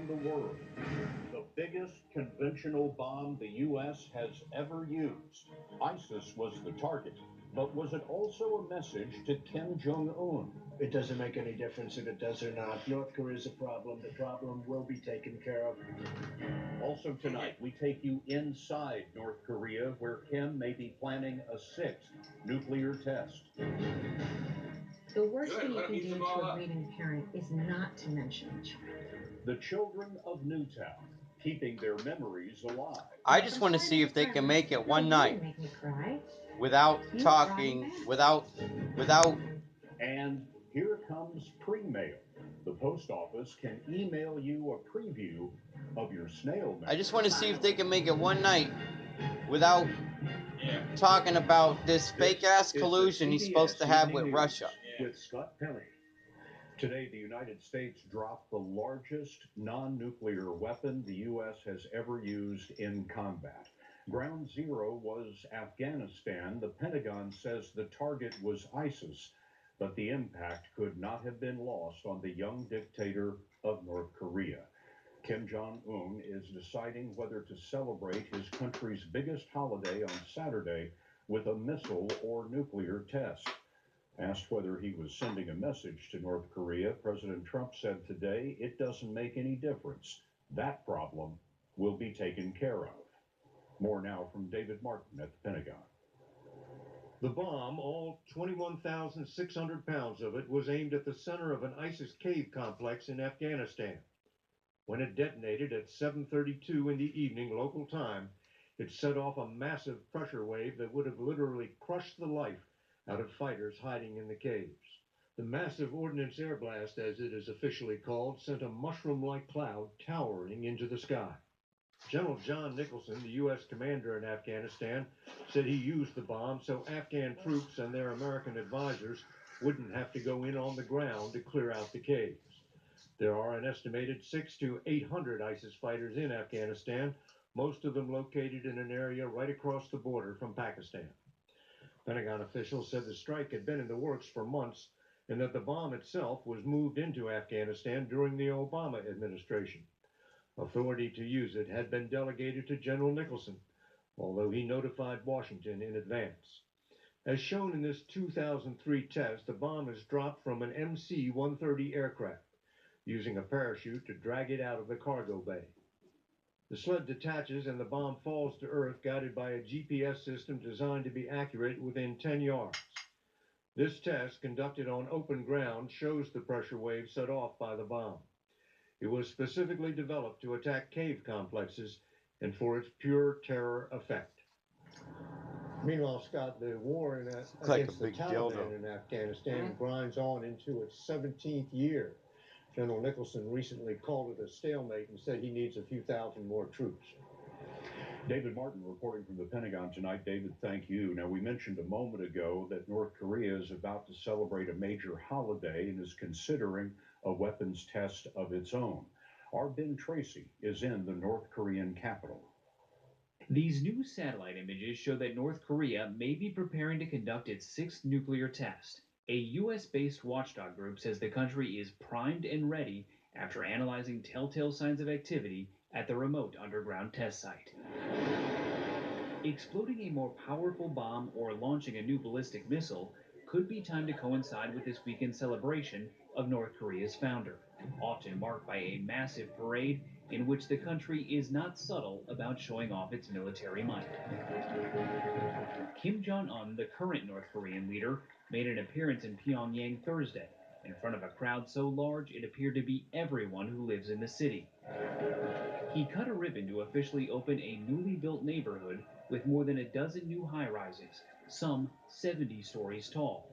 around the world. The biggest conventional bomb the U.S. has ever used. ISIS was the target, but was it also a message to Kim Jong-un? It doesn't make any difference if it does or not. North Korea is a problem. The problem will be taken care of. Also tonight, we take you inside North Korea, where Kim may be planning a sixth nuclear test. The worst thing you can do to a grieving parent is not to mention the child. The children of Newtown, keeping their memories alive. I just want to see if they can make it one night Make me cry. without talking, without. And here comes pre-mail. The post office can email you a preview of your snail mail. I just want to see if they can make it one night without talking about this fake-ass collusion he's supposed to have with Russia. With Scott Penny. Today, the United States dropped the largest non-nuclear weapon the U.S. has ever used in combat. Ground zero was Afghanistan. The Pentagon says the target was ISIS, but the impact could not have been lost on the young dictator of North Korea. Kim Jong-un is deciding whether to celebrate his country's biggest holiday on Saturday with a missile or nuclear test. Asked whether he was sending a message to North Korea, President Trump said today it doesn't make any difference. That problem will be taken care of. More now from David Martin at the Pentagon. The bomb, all 21,600 pounds of it, was aimed at the center of an ISIS cave complex in Afghanistan. When it detonated at 7:32 in the evening local time, it set off a massive pressure wave that would have literally crushed the life out of fighters hiding in the caves. The massive ordnance air blast, as it is officially called, sent a mushroom-like cloud towering into the sky. General John Nicholson, the U.S. commander in Afghanistan, said he used the bomb so Afghan troops and their American advisors wouldn't have to go in on the ground to clear out the caves. There are an estimated 600 to 800 ISIS fighters in Afghanistan, most of them located in an area right across the border from Pakistan. Pentagon officials said the strike had been in the works for months and that the bomb itself was moved into Afghanistan during the Obama administration. Authority to use it had been delegated to General Nicholson, although he notified Washington in advance. As shown in this 2003 test, the bomb is dropped from an MC-130 aircraft, using a parachute to drag it out of the cargo bay. The sled detaches and the bomb falls to Earth, guided by a GPS system designed to be accurate within 10 yards. This test, conducted on open ground, shows the pressure wave set off by the bomb. It was specifically developed to attack cave complexes and for its pure terror effect. Meanwhile, Scott, the war against the Taliban in Afghanistan grinds on into its 17th year. General Nicholson recently called it a stalemate and said he needs a few thousand more troops. David Martin reporting from the Pentagon tonight. David, thank you. Now, we mentioned a moment ago that North Korea is about to celebrate a major holiday and is considering a weapons test of its own. Our Ben Tracy is in the North Korean capital. These new satellite images show that North Korea may be preparing to conduct its sixth nuclear test. A U.S.-based watchdog group says the country is primed and ready after analyzing telltale signs of activity at the remote underground test site. Exploding a more powerful bomb or launching a new ballistic missile could be timed to coincide with this weekend's celebration of North Korea's founder, often marked by a massive parade in which the country is not subtle about showing off its military might. Kim Jong-un, the current North Korean leader, made an appearance in Pyongyang Thursday, in front of a crowd so large it appeared to be everyone who lives in the city. He cut a ribbon to officially open a newly built neighborhood with more than a dozen new high-rises, some 70 stories tall.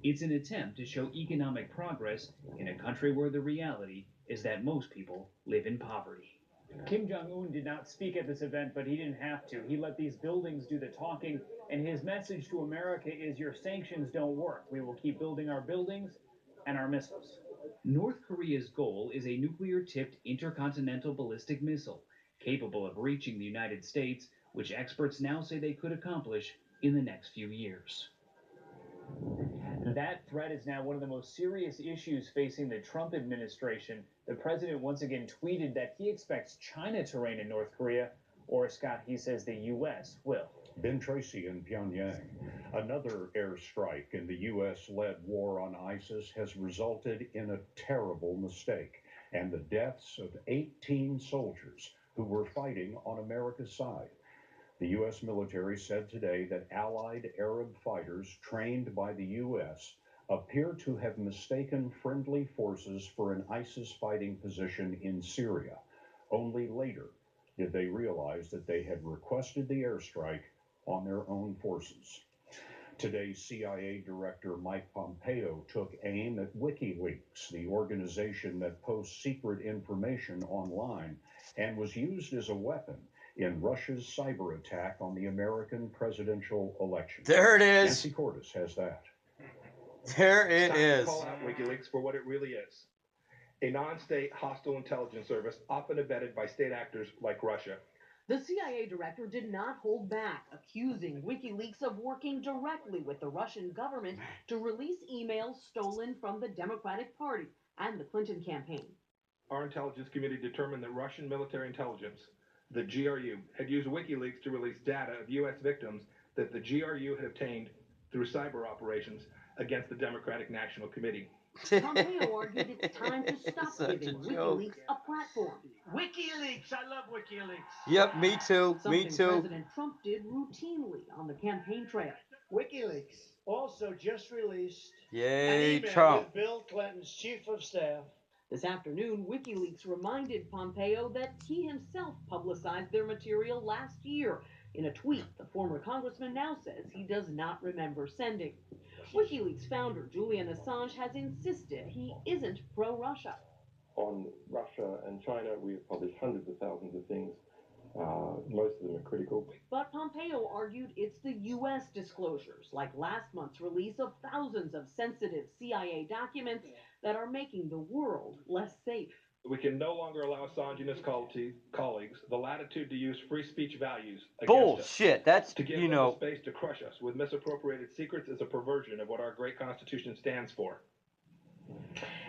It's an attempt to show economic progress in a country where the reality is that most people live in poverty. Kim Jong-un did not speak at this event, but he didn't have to. He let these buildings do the talking, and his message to America is your sanctions don't work. We will keep building our buildings and our missiles. North Korea's goal is a nuclear-tipped intercontinental ballistic missile, capable of reaching the United States, which experts now say they could accomplish in the next few years. That threat is now one of the most serious issues facing the Trump administration. The president once again tweeted that he expects China to reign in North Korea, or Scott, he says the U.S. will. Ben Tracy in Pyongyang. Another airstrike in the U.S.-led war on ISIS has resulted in a terrible mistake and the deaths of 18 soldiers who were fighting on America's side. The U.S. military said today that allied Arab fighters trained by the U.S. appear to have mistaken friendly forces for an ISIS fighting position in Syria. Only later did they realize that they had requested the airstrike on their own forces. Today, CIA Director Mike Pompeo took aim at WikiLeaks, the organization that posts secret information online and was used as a weapon in Russia's cyber attack on the American presidential election. There it is. Nancy Cordes has that. There it is. Call out WikiLeaks for what it really is. A non-state hostile intelligence service often abetted by state actors like Russia. The CIA director did not hold back, accusing WikiLeaks of working directly with the Russian government to release emails stolen from the Democratic Party and the Clinton campaign. Our intelligence committee determined that Russian military intelligence, the GRU, had used WikiLeaks to release data of U.S. victims that the GRU had obtained through cyber operations against the Democratic National Committee. Pompeo argued it's time to stop giving WikiLeaks a platform. WikiLeaks, I love WikiLeaks. Yep, me too. Something Me too. President Trump did routinely on the campaign trail. WikiLeaks also just released Yay, an email Trump. with Bill Clinton's chief of staff. This afternoon, WikiLeaks reminded Pompeo that he himself publicized their material last year. In a tweet, the former congressman now says he does not remember sending. WikiLeaks founder Julian Assange has insisted he isn't pro-Russia. On Russia and China, we've published hundreds of thousands of things. Most of them are critical. But Pompeo argued it's the U.S. disclosures, like last month's release of thousands of sensitive CIA documents, that are making the world less safe. We can no longer allow Assange and his colleagues the latitude to use free speech values against Bullshit. us. That's, To give them the space to crush us with misappropriated secrets is a perversion of what our great Constitution stands for.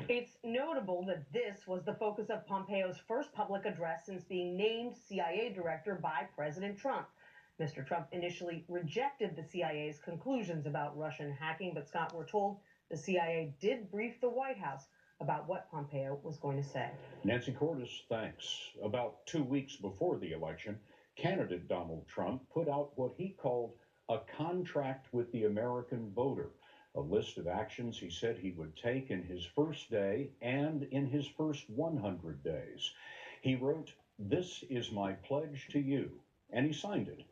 It's notable that this was the focus of Pompeo's first public address since being named CIA director by President Trump. Mr. Trump initially rejected the CIA's conclusions about Russian hacking, but Scott, we're told the CIA did brief the White House about what Pompeo was going to say. Nancy Cordes, thanks. About 2 weeks before the election, candidate Donald Trump put out what he called a contract with the American voter, a list of actions he said he would take in his first day and in his first 100 days. He wrote, "This is my pledge to you," and he signed it.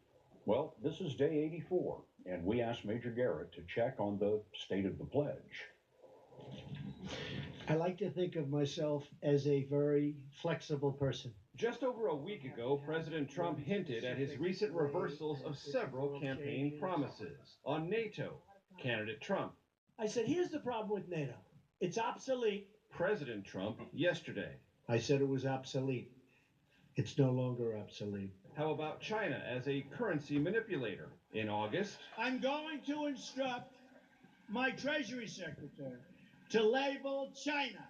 Well, this is day 84, and we asked Major Garrett to check on the state of the pledge. I like to think of myself as a very flexible person. Just over a week ago, President Trump hinted at his recent reversals of several campaign promises. On NATO, candidate Trump. I said, here's the problem with NATO. It's obsolete. President Trump yesterday. I said it was obsolete. It's no longer obsolete. How about China as a currency manipulator? In August, I'm going to instruct my Treasury Secretary to label China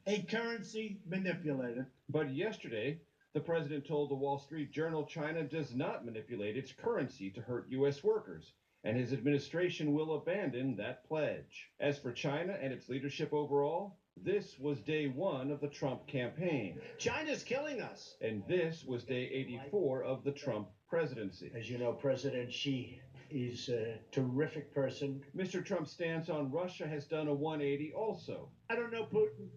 a currency manipulator. But yesterday, the president told the Wall Street Journal China does not manipulate its currency to hurt U.S. workers, and his administration will abandon that pledge. As for China and its leadership overall, this was day 1 of the Trump campaign. China's killing us. And this was day 84 of the Trump presidency. As you know, President Xi is a terrific person. Mr. Trump's stance on Russia has done a 180 also. I don't know Putin,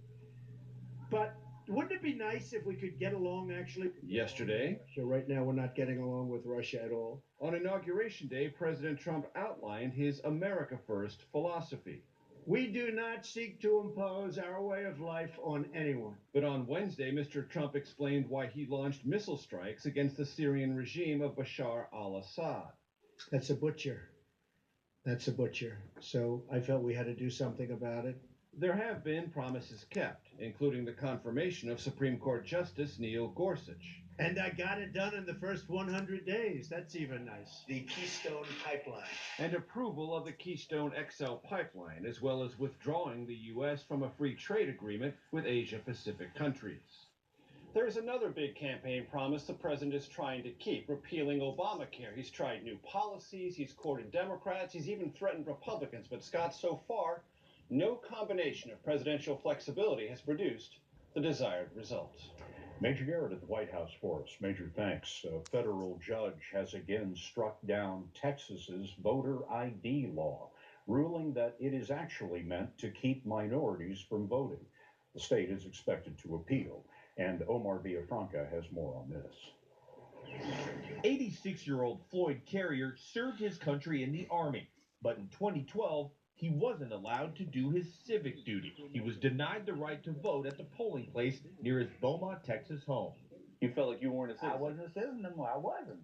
but wouldn't it be nice if we could get along, actually? Yesterday, So right now we're not getting along with Russia at all. on Inauguration Day, President Trump outlined his America First philosophy. We do not seek to impose our way of life on anyone. But on Wednesday, Mr. Trump explained why he launched missile strikes against the Syrian regime of Bashar al-Assad. That's a butcher. That's a butcher. So I felt we had to do something about it. There have been promises kept, including the confirmation of Supreme Court Justice Neil Gorsuch. And I got it done in the first 100 days. That's even nice. The Keystone Pipeline. And approval of the Keystone XL pipeline, as well as withdrawing the U.S. from a free trade agreement with Asia-Pacific countries. There's another big campaign promise the president is trying to keep, repealing Obamacare. He's tried new policies, he's courted Democrats, he's even threatened Republicans. But Scott, so far, no combination of presidential flexibility has produced the desired results. Major Garrett at the White House for us. Major thanks. A federal judge has again struck down Texas's voter ID law, ruling that it is actually meant to keep minorities from voting. The state is expected to appeal, and Omar Villafranca has more on this. 86-year-old Floyd Carrier served his country in the Army, but in 2012, he wasn't allowed to do his civic duty. He was denied the right to vote at the polling place near his Beaumont, Texas home. You felt like you weren't a citizen? I wasn't a citizen anymore. I wasn't.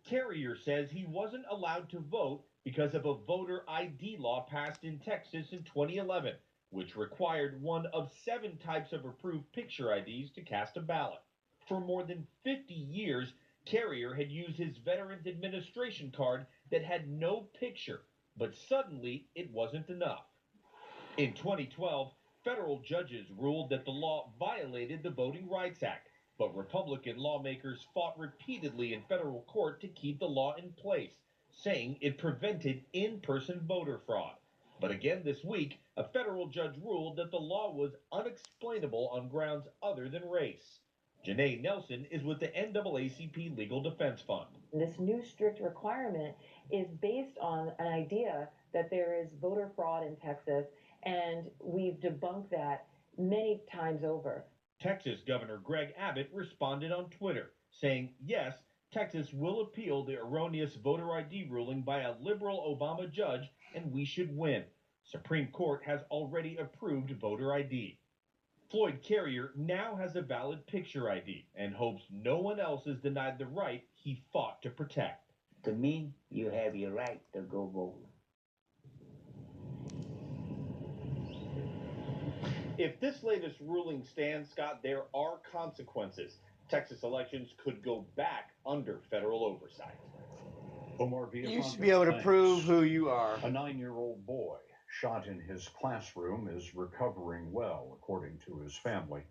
Carrier says he wasn't allowed to vote because of a voter ID law passed in Texas in 2011, which required one of 7 types of approved picture IDs to cast a ballot. For more than 50 years, Carrier had used his Veterans Administration card that had no picture. But suddenly, it wasn't enough. In 2012, federal judges ruled that the law violated the Voting Rights Act, but Republican lawmakers fought repeatedly in federal court to keep the law in place, saying it prevented in-person voter fraud. But again this week, a federal judge ruled that the law was unexplainable on grounds other than race. Janae Nelson is with the NAACP Legal Defense Fund. This new strict requirement is based on an idea that there is voter fraud in Texas, and we've debunked that many times over. Texas Governor Greg Abbott responded on Twitter, saying, yes, Texas will appeal the erroneous voter ID ruling by a liberal Obama judge, and we should win. Supreme Court has already approved voter ID. Floyd Carrier now has a valid picture ID and hopes no one else is denied the right he fought to protect. To me, you have your right to go vote. If this latest ruling stands, Scott, there are consequences. Texas elections could go back under federal oversight. Omar Villafranca, You should be able to prove who you are. A 9-year-old boy shot in his classroom is recovering well, according to his family.